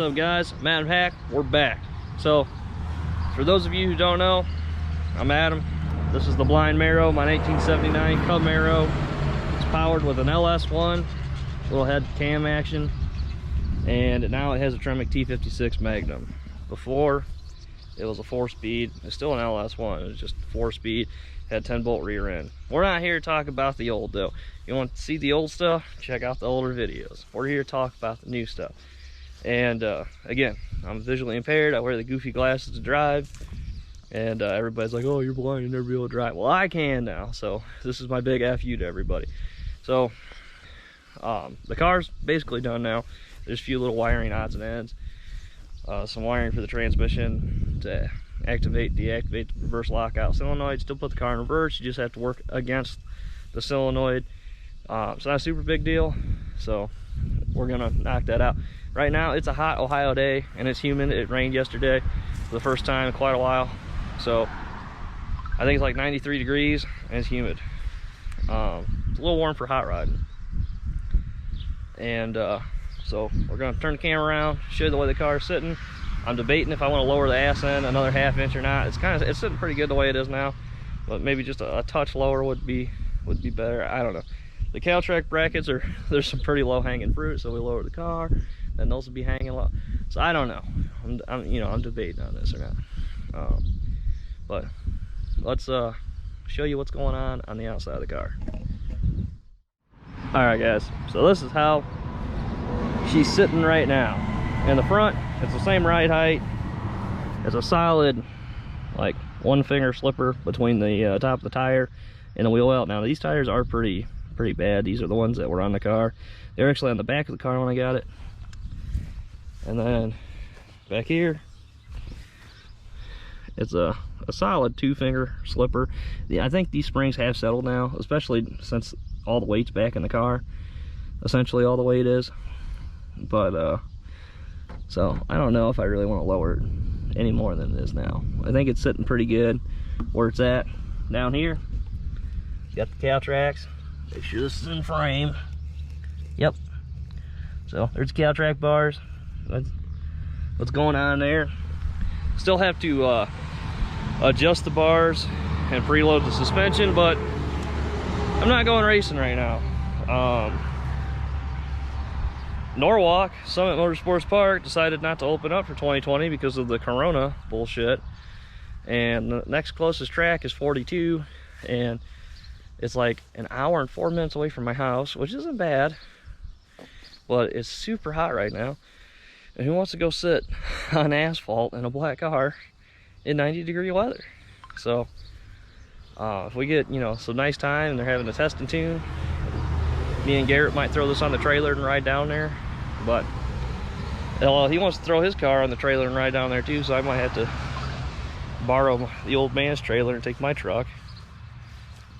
up, guys? Magnum Hack, we're back. So for those of you who don't know, I'm Adam. This is the blind Camaro, my 1879 Camaro. It's powered with an LS1, little head cam action, and now it has a Tremec T56 Magnum. Before, it was a 4-speed. It's still an LS1. It was just 4-speed, had 10-bolt rear end. We're not here to talk about the old though. You want to see the old stuff? Check out the older videos. We're here to talk about the new stuff. And again, I'm visually impaired. I wear the goofy glasses to drive, and everybody's like, oh, you're blind, you'll never be able to drive. Well, I can now, so this is my big F you to everybody. So the car's basically done now. There's a few little wiring odds and ends, some wiring for the transmission to activate, deactivate the reverse lockout solenoid. Still put the car in reverse, you just have to work against the solenoid. It's not a super big deal, so we're gonna knock that out. Right now it's a hot Ohio day and it's humid. It rained yesterday for the first time in quite a while, so I think it's like 93 degrees and it's humid. It's a little warm for hot riding, and so we're gonna turn the camera around, show you the way the car is sitting. I'm debating if I want to lower the ass end another ½ inch or not. It's sitting pretty good the way it is now, but maybe just a touch lower would be better. I don't know. The Caltrack brackets there's some pretty low hanging fruit, so we lower the car, then those will be hanging low. So I don't know. I'm debating on this or not. But let's show you what's going on the outside of the car. All right, guys. So this is how she's sitting right now. In the front, it's the same ride height. It's a solid, like, 1-finger slipper between the top of the tire and the wheel well. Now these tires are pretty bad. These are the ones that were on the car. They're actually on the back of the car when I got it. And then back here, it's a solid 2-finger slipper. I think these springs have settled now, especially since all the weight's back in the car. Essentially all the weight is. But so I don't know if I really want to lower it any more than it is now. I think it's sitting pretty good where it's at. Down here, got the Caltracks. Make sure this is in frame. Yep. So there's Caltrack bars. That's what's going on there. Still have to adjust the bars and preload the suspension, but I'm not going racing right now. Norwalk, Summit Motorsports Park, decided not to open up for 2020 because of the Corona bullshit. And the next closest track is 42, and it's like an hour and 4 minutes away from my house, which isn't bad, but it's super hot right now. And who wants to go sit on asphalt in a black car in 90-degree weather? So if we get, some nice time and they're having a test and tune, me and Garrett might throw this on the trailer and ride down there. But he wants to throw his car on the trailer and ride down there too, so I might have to borrow the old man's trailer and take my truck,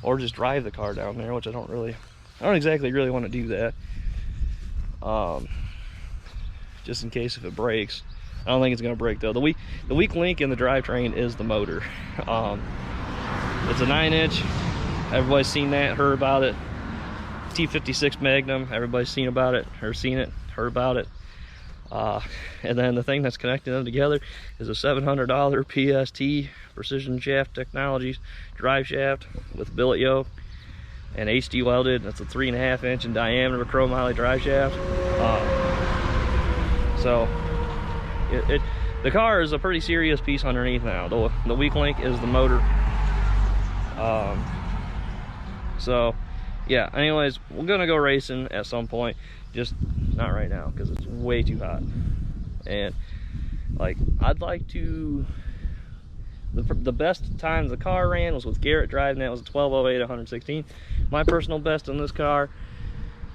or just drive the car down there, which I don't exactly really want to do that. Just in case if it breaks. I don't think it's gonna break though. The weak link in the drivetrain is the motor. It's a 9-inch. Everybody's seen that, heard about it. T56 Magnum, everybody's seen about it, or seen it, heard about it. And then the thing that's connecting them together is a $700 PST, Precision Shaft Technologies drive shaft with billet yoke and HD welded. That's a 3.5 inch in diameter chromoly drive shaft. So the car is a pretty serious piece underneath now. The weak link is the motor. So yeah, anyways, we're gonna go racing at some point, just not right now because it's way too hot. And like, I'd like to, the best time the car ran was with Garrett driving. That was a 1208 116. My personal best on this car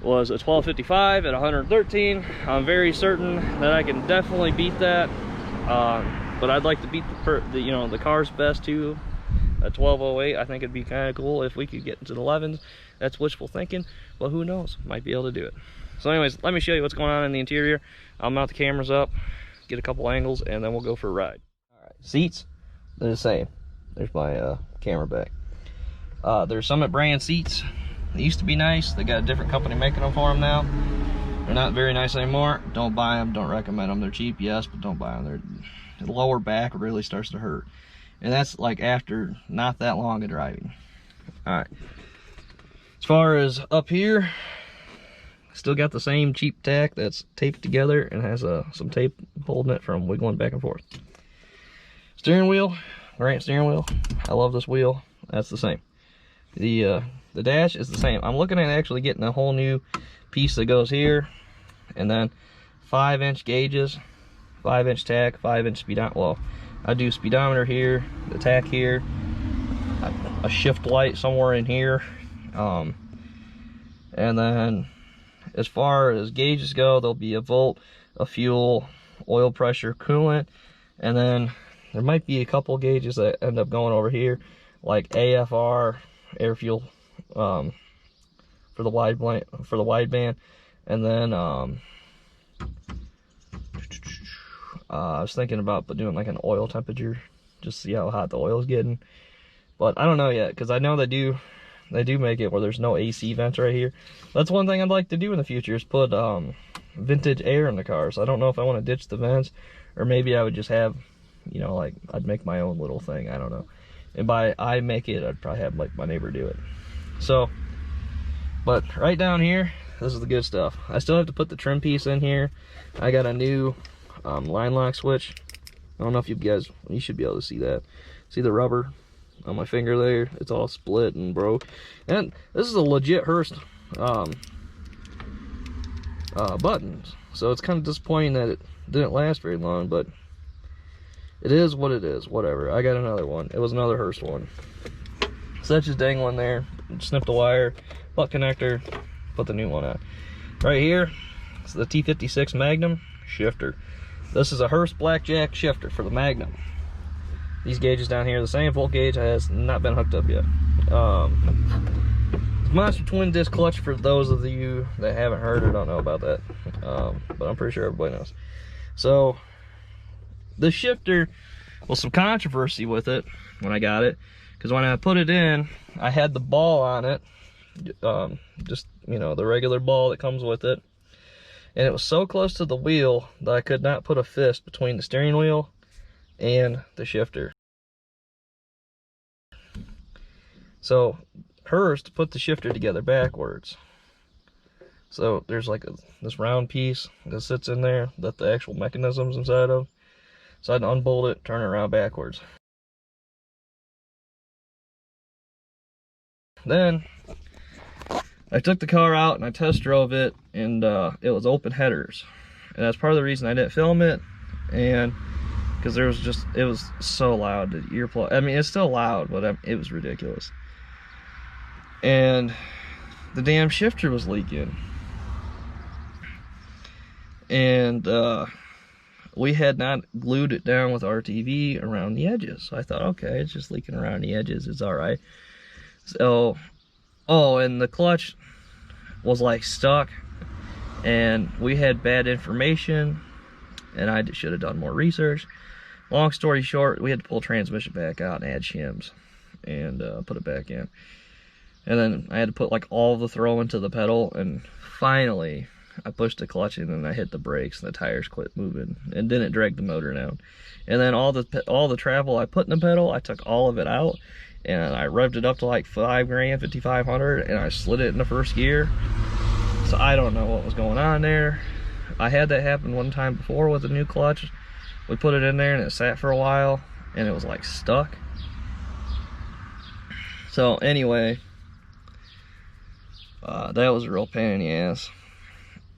was a 1255 at 113. I'm very certain that I can definitely beat that, but I'd like to beat the car's best too. A 1208, I think it'd be kind of cool if we could get into the 11s. That's wishful thinking, but who knows, might be able to do it. So anyways, let me show you what's going on in the interior. I'll mount the cameras up, get a couple angles, and then we'll go for a ride. All right, seats, they're the same. There's my camera back. There's Summit brand seats. They used to be nice. They got a different company making them for them now. They're not very nice anymore. Don't buy them. Don't recommend them. They're cheap, yes, but don't buy them. The lower back really starts to hurt, and that's like after not that long of driving. All right. As far as up here, still got the same cheap tack that's taped together and has some tape holding it from wiggling back and forth. Steering wheel, right steering wheel. I love this wheel. That's the same. The dash is the same. I'm looking at actually getting a whole new piece that goes here, and then 5-inch gauges, 5-inch tack, 5-inch speedometer. Well, I do speedometer here, the tack here, a shift light somewhere in here, and then as far as gauges go, there'll be a volt, a fuel, oil pressure, coolant, and then there might be a couple gauges that end up going over here, like AFR, air fuel, for the wideband, and then I was thinking about doing like an oil temperature, just see how hot the oil's getting, but I don't know yet, because I know they do make it where there's no AC vents right here. That's one thing I'd like to do in the future, is put vintage air in the car. So I don't know if I want to ditch the vents, or maybe I would just have, you know, like I'd make my own little thing. I don't know. And by I make it, I'd probably have like my neighbor do it. So, but right down here, this is the good stuff. I still have to put the trim piece in here. I got a new line lock switch. I don't know if you should be able to see that. See the rubber on my finger there? It's all split and broke. And this is a legit Hurst buttons. So it's kind of disappointing that it didn't last very long, but it is what it is. Whatever. I got another one. It was another Hurst one. So that's just dangling there. Snip the wire, butt connector, put the new one on. Right here, it's the T56 Magnum shifter. This is a Hurst Blackjack shifter for the Magnum. These gauges down here, the same volt gauge, has not been hooked up yet. Monster twin disc clutch, for those of you that haven't heard or don't know about that, but I'm pretty sure everybody knows. So the shifter was some controversy with it when I got it, because when I put it in, I had the ball on it, just, you know, the regular ball that comes with it, and it was so close to the wheel that I could not put a fist between the steering wheel and the shifter. So Hurst put the shifter together backwards. So there's like this round piece that sits in there that the actual mechanism's inside of. So I had to unbolt it, turn it around backwards. Then I took the car out and I test drove it, and it was open headers, and that's part of the reason I didn't film it. And because there was just, it was so loud, the earplug. I mean, it's still loud, but it was ridiculous. And the damn shifter was leaking, and we had not glued it down with RTV around the edges. So I thought, okay, it's just leaking around the edges, it's all right. So, oh, and the clutch was like stuck, and we had bad information, and I should have done more research. Long story short, we had to pull transmission back out and add shims and put it back in. And then I had to put like all the throw into the pedal, and finally I pushed the clutch in and I hit the brakes, and the tires quit moving and didn't drag the motor down. And then all the travel I put in the pedal, I took all of it out, and I revved it up to like 5 grand, 5,500, and I slid it in the first gear. So I don't know what was going on there. I had that happen one time before with a new clutch. We put it in there and it sat for a while, and it was like stuck. So anyway, that was a real pain in the ass.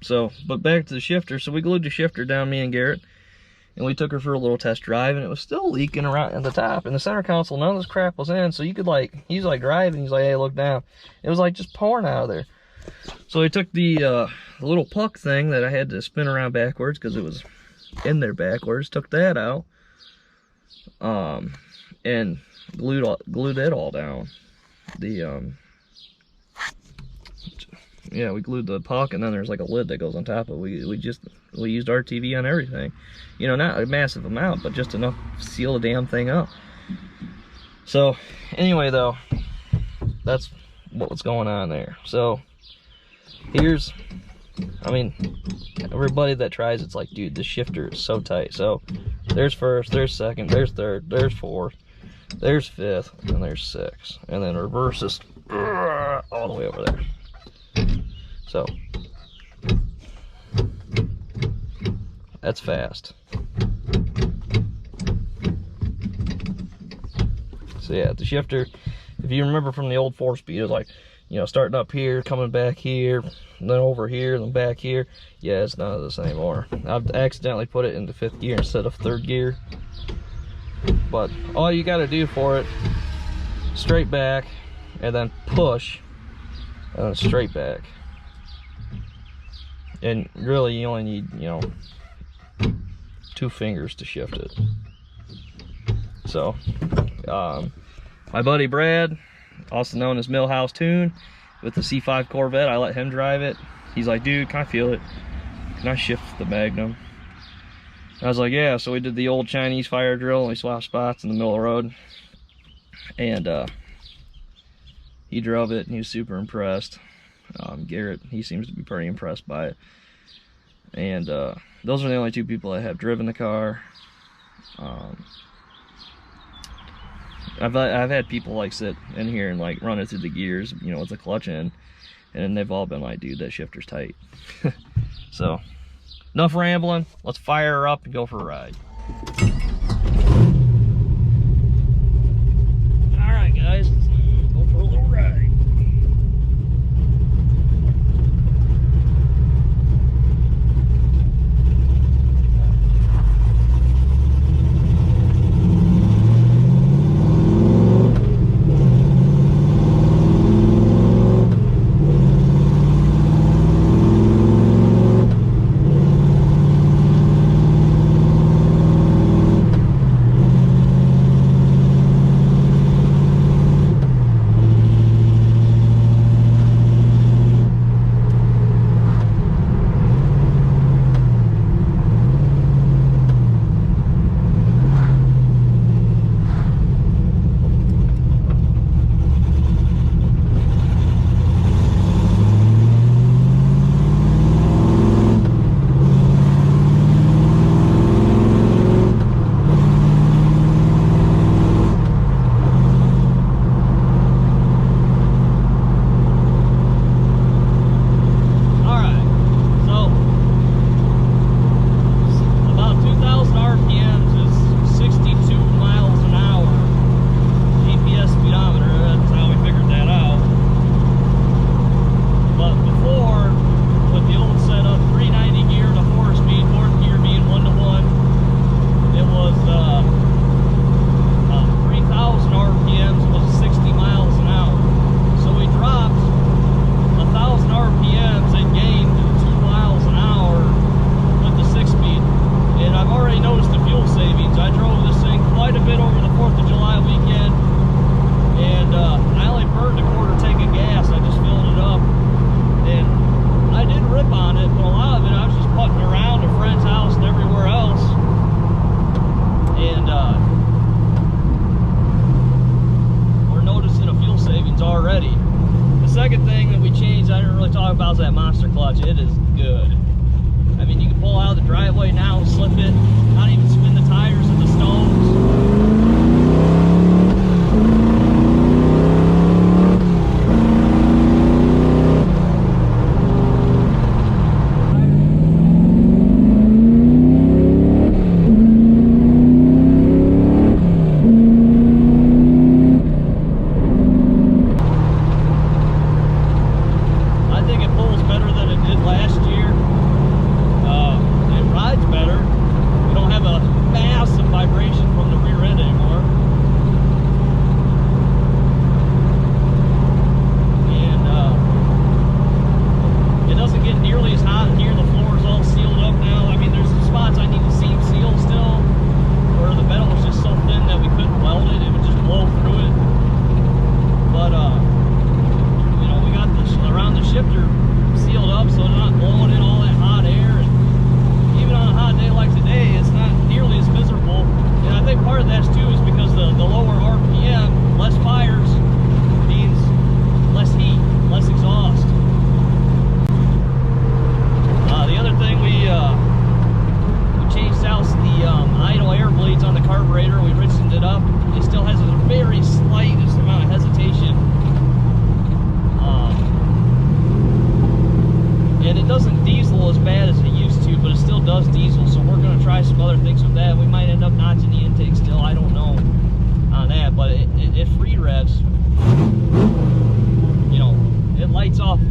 So, but back to the shifter. So we glued the shifter down, me and Garrett, and we took her for a little test drive, and it was still leaking around at the top. And the center console, none of this crap was in, so you could like, he's like driving, he's like, hey, look down. It was like just pouring out of there. So I took the little puck thing that I had to spin around backwards because it was in there backwards, took that out, and glued it all down. Yeah, we glued the puck, and then there's like a lid that goes on top of it. We used RTV on everything, you know, not a massive amount, but just enough to seal the damn thing up. So anyway, though, that's what was going on there. So here's I mean, everybody that tries it's like, dude, the shifter is so tight. So there's first, there's second, there's third, there's fourth, there's fifth, and there's sixth, and then reverse is all the way over there. So that's fast. So yeah, the shifter, if you remember from the old 4-speed, it was like, you know, starting up here, coming back here, then over here, then back here. Yeah, it's none of this anymore. I've accidentally put it into 5th gear instead of 3rd gear. But all you gotta do for it, straight back, and then push, and then straight back. And really, you only need, you know, 2 fingers to shift it. So, my buddy Brad, also known as Millhouse Tune, with the C5 Corvette, I let him drive it. He's like, dude, can I feel it? Can I shift the Magnum? And I was like, yeah. So we did the old Chinese fire drill, and we swapped spots in the middle of the road. And he drove it, and he was super impressed. Garrett, he seems to be pretty impressed by it. And those are the only 2 people that have driven the car. I've had people like sit in here and like run it through the gears, you know, with the clutch in, and they've all been like, dude, that shifter's tight. So, enough rambling. Let's fire her up and go for a ride. All right, guys, let's go for a little ride. about is that monster clutch. It is good. I mean, you can pull out of the driveway now, slip it, not even spin the tires in the stones. Last year, it rides better. We don't have a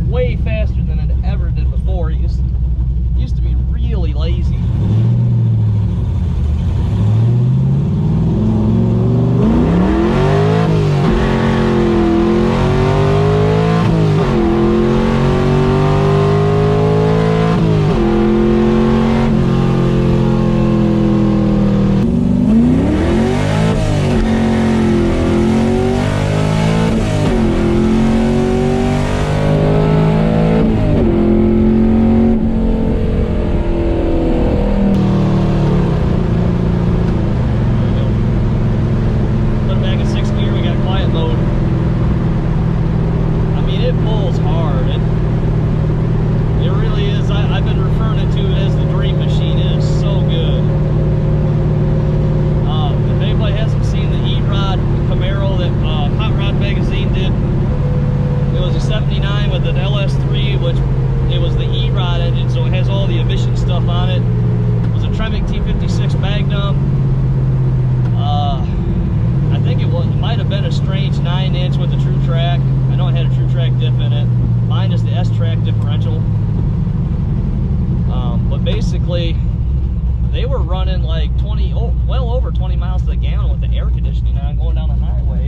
way faster than it ever did before. It used to be really lazy. T56 Magnum. I think it might have been a strange 9-inch with a true track. I know it had a true track diff in it. Mine is the S-track differential. But basically, they were running like well over 20 miles to the gallon with the air conditioning on going down the highway.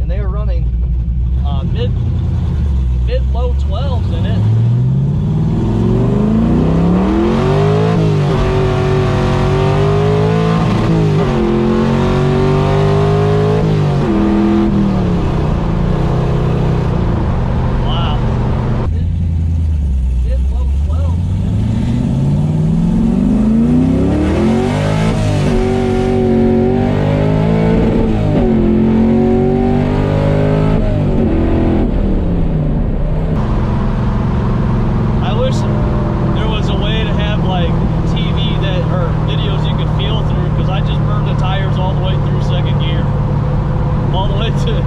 And they were running mid-low 12s in it.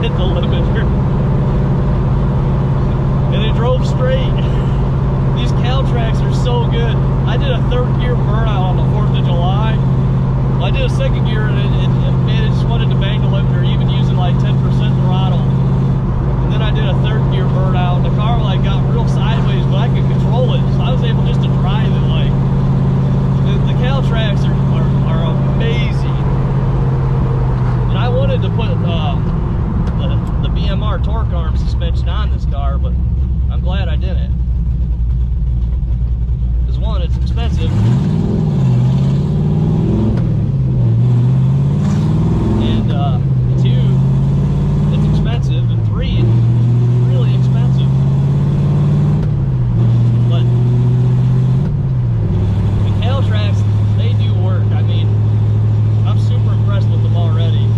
Hit the limiter, and it drove straight. These cow tracks are so good. I did a third gear burnout on the 4th of July. Well, I did a second gear, and it just wanted to bang the limiter, even using like 10% throttle. And then I did a third gear burnout, and the car like got real sideways, but I could control it, so I was able just to drive it. Like the cow tracks are amazing. And I wanted to put the BMR torque arm suspension on this car, but I'm glad I didn't. Because one, it's expensive, and two, it's expensive, and three, it's really expensive. But the cow tracks, they do work. I mean, I'm super impressed with them already.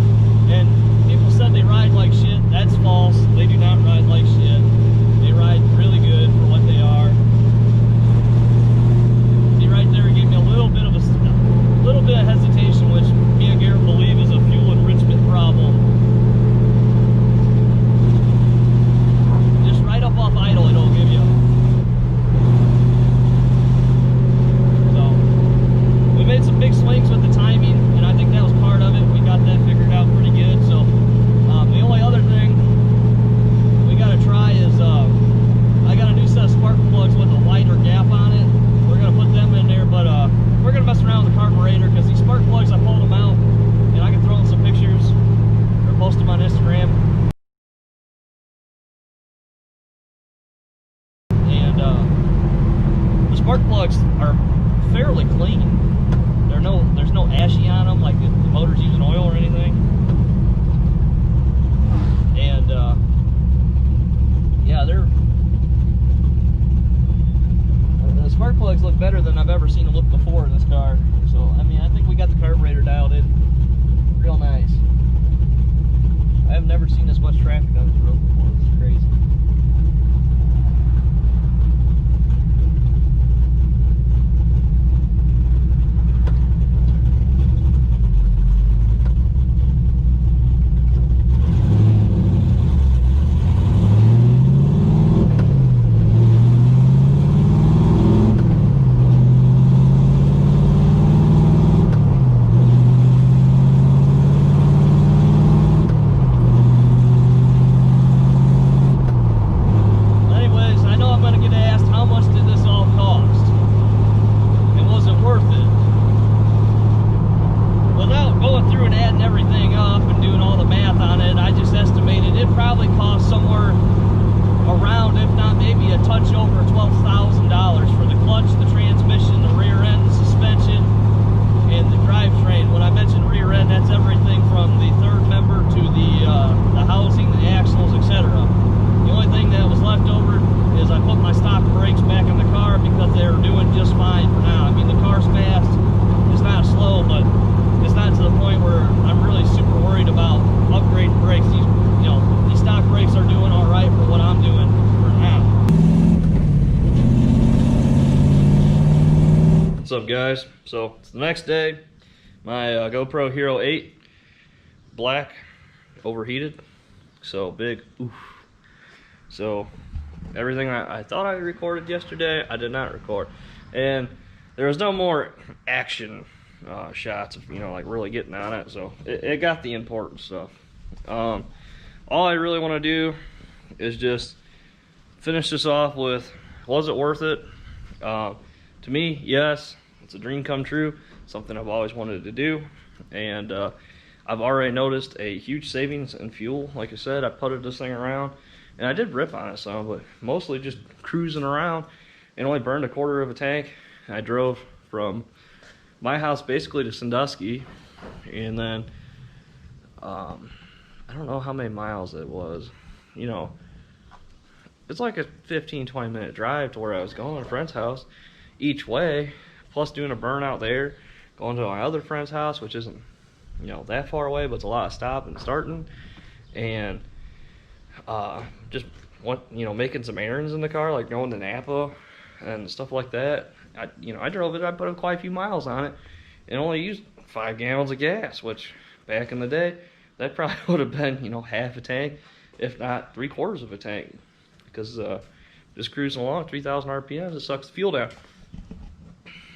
And people said they ride like shit. That's false. They do not ride like shit. They ride really good for what they are. See, right there gave me a little bit of hesitation, which me and Garrett believe is a fuel enrichment problem. Just right up off idle, it'll give you. So we made some big swings with the timing, and I think that was part of it. We got that figured out pretty good. So the only other thing we got to try is I got a new set of spark plugs with a wider gap on it. We're going to put them in there, but we're going to mess around with the carburetor, because these spark plugs, I pulled them out, and I can throw in some pictures or post them on Instagram. And the spark plugs are fairly clean. There's no ashy on them, like the motor's using oil or anything. And yeah, the spark plugs look better than I've ever seen them look before in this car. So I mean, I think we got the carburetor dialed in real nice. I have never seen this much traffic on this road before. This is crazy. up, guys? So it's the next day. My GoPro Hero 8 black overheated, so big oof. So everything I thought I recorded yesterday, I did not record, and there was no more action shots of, you know, like really getting on it. So it got the important stuff. All I really want to do is just finish this off with, was it worth it? To me, yes, it's a dream come true, something I've always wanted to do, and I've already noticed a huge savings in fuel. Like I said, I putted this thing around, and I did rip on it some, but mostly just cruising around, and only burned a quarter of a tank. I drove from my house basically to Sandusky, and then I don't know how many miles it was. You know, it's like a 15-20 minute drive to where I was going, a friend's house each way, plus doing a burnout there, going to my other friend's house, which isn't, you know, that far away, but it's a lot of stopping and starting, and just you know, making some errands in the car, like going to Napa and stuff like that. I drove it, I put quite a few miles on it, and only used 5 gallons of gas, which back in the day, that probably would have been, you know, half a tank, if not 3/4 of a tank, because just cruising along 3,000 RPMs, it sucks the fuel down.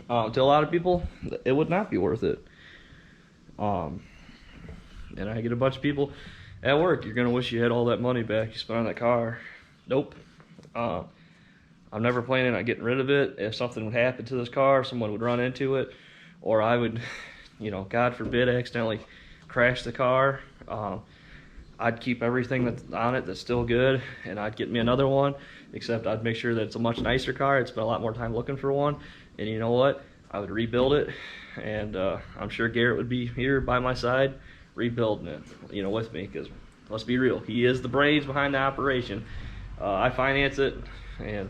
To a lot of people, it would not be worth it. And I get a bunch of people at work, you're gonna wish you had all that money back you spent on that car. Nope. I'm never planning on getting rid of it. If something would happen to this car, someone would run into it, or I would, you know, God forbid, accidentally crash the car, I'd keep everything that's on it that's still good, and I'd get me another one, except I'd make sure that it's a much nicer car. I'd spend a lot more time looking for one, and you know what? I would rebuild it, and I'm sure Garrett would be here by my side rebuilding it, you know, with me, because let's be real, he is the brains behind the operation. I finance it, and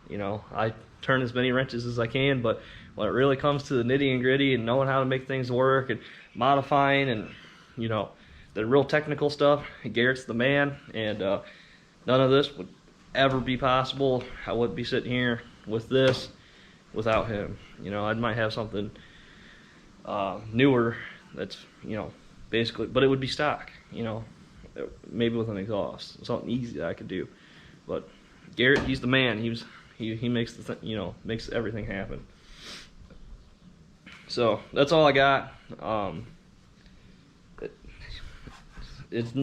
you know, I turn as many wrenches as I can, but when it really comes to the nitty and gritty and knowing how to make things work and modifying and, you know, the real technical stuff, Garrett's the man, and none of this would ever be possible. I wouldn't be sitting here with this without him. You know, I might have something newer that's, you know, basically, but it would be stock, you know, maybe with an exhaust, something easy that I could do. But Garrett, he's the man. He makes the you know, makes everything happen. So that's all I got. It's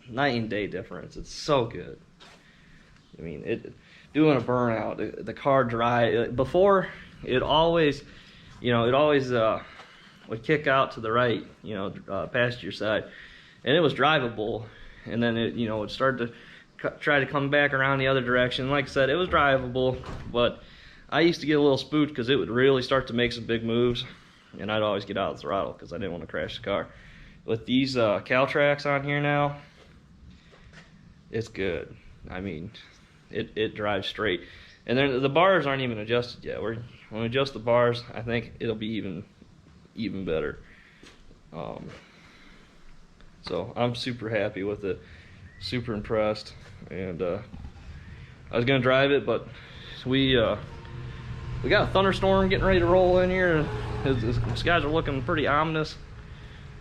night and day difference. It's so good. I mean, doing a burnout, the car dry. Before, it always, you know, would kick out to the right, you know, passenger side, and it was drivable. And then it, you know, would start to try to come back around the other direction. Like I said, it was drivable, but I used to get a little spooked because it would really start to make some big moves, and I'd always get out of the throttle because I didn't want to crash the car. With these Caltracs on here now, it's good. I mean, it drives straight, and then the bars aren't even adjusted yet. When we adjust the bars, I think it'll be even better. So I'm super happy with it, super impressed, and I was gonna drive it, but we got a thunderstorm getting ready to roll in here. The skies are looking pretty ominous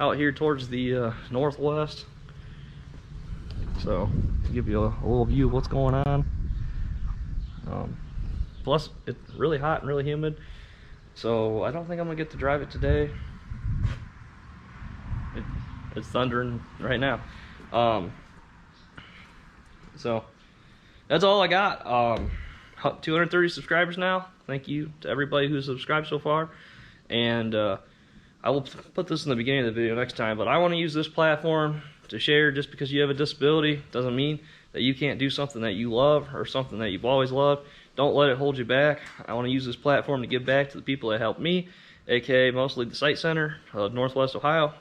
out here towards the northwest. So to give you a little view of what's going on. Plus it's really hot and really humid, so I don't think I'm gonna get to drive it today. It's thundering right now. So that's all I got. 230 subscribers now. Thank you to everybody who's subscribed so far, and I will put this in the beginning of the video next time, but I want to use this platform to share. Just because you have a disability doesn't mean that you can't do something that you love or something that you've always loved. Don't let it hold you back. I want to use this platform to give back to the people that helped me, aka mostly the Sight Center of Northwest Ohio.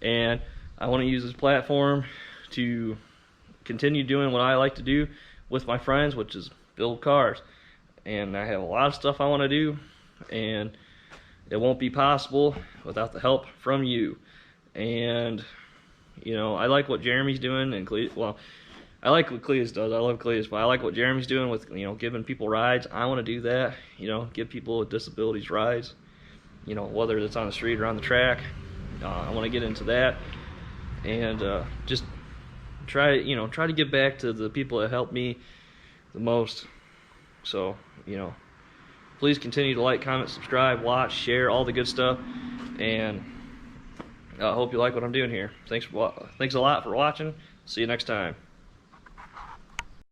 And I want to use this platform to continue doing what I like to do with my friends, which is build cars. And I have a lot of stuff I want to do, and it won't be possible without the help from you. And you know, I like what Jeremy's doing, and well, I like what Cleus does. I love Cleus, but I like what Jeremy's doing with, you know, giving people rides. I want to do that, you know, give people with disabilities rides, you know, whether it's on the street or on the track. I want to get into that and just try to give back to the people that helped me the most. So, you know, please continue to like, comment, subscribe, watch, share, all the good stuff, and I hope you like what I'm doing here. Thanks a lot for watching. See you next time.